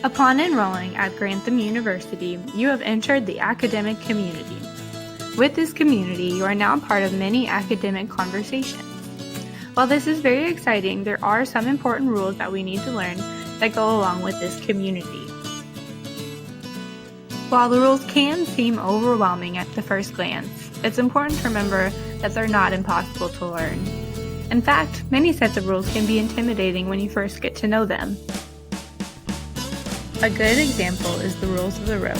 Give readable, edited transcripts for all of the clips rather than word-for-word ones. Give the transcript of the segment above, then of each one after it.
Upon enrolling at Grantham University, you have entered the academic community. With this community, you are now part of many academic conversations. While this is very exciting, there are some important rules that we need to learn that go along with this community. While the rules can seem overwhelming at the first glance, it's important to remember that they're not impossible to learn. In fact, many sets of rules can be intimidating when you first get to know them. A good example is the rules of the road.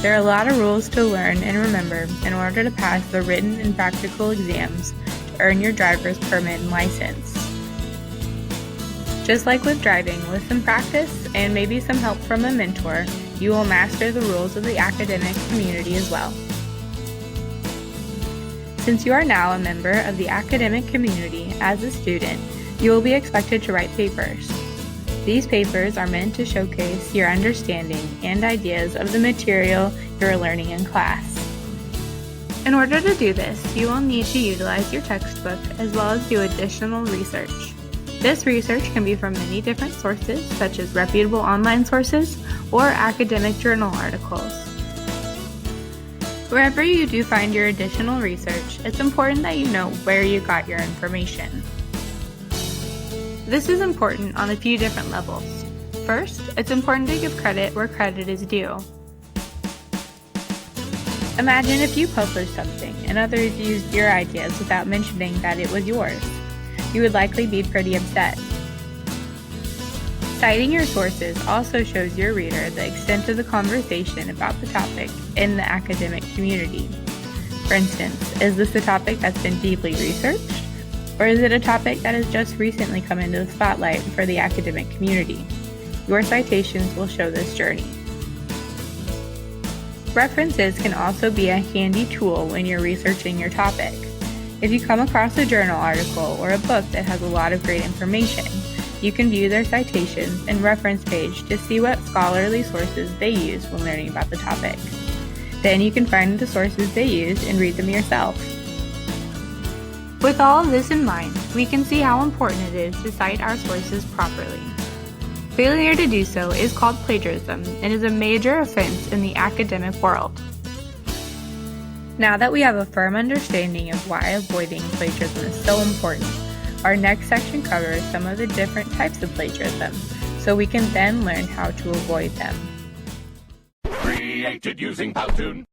There are a lot of rules to learn and remember in order to pass the written and practical exams to earn your driver's permit and license. Just like with driving, with some practice and maybe some help from a mentor, you will master the rules of the academic community as well. Since you are now a member of the academic community as a student, you will be expected to write papers. These papers are meant to showcase your understanding and ideas of the material you are learning in class. In order to do this, you will need to utilize your textbook as well as do additional research. This research can be from many different sources, such as reputable online sources or academic journal articles. Wherever you do find your additional research, it's important that you know where you got your information. This is important on a few different levels. First, it's important to give credit where credit is due. Imagine if you published something and others used your ideas without mentioning that it was yours. You would likely be pretty upset. Citing your sources also shows your reader the extent of the conversation about the topic in the academic community. For instance, is this a topic that's been deeply researched? Or is it a topic that has just recently come into the spotlight for the academic community? Your citations will show this journey. References can also be a handy tool when you're researching your topic. If you come across a journal article or a book that has a lot of great information, you can view their citations and reference page to see what scholarly sources they use when learning about the topic. Then you can find the sources they use and read them yourself. With all of this in mind, we can see how important it is to cite our sources properly. Failure to do so is called plagiarism and is a major offense in the academic world. Now that we have a firm understanding of why avoiding plagiarism is so important, our next section covers some of the different types of plagiarism, so we can then learn how to avoid them. Created using Powtoon.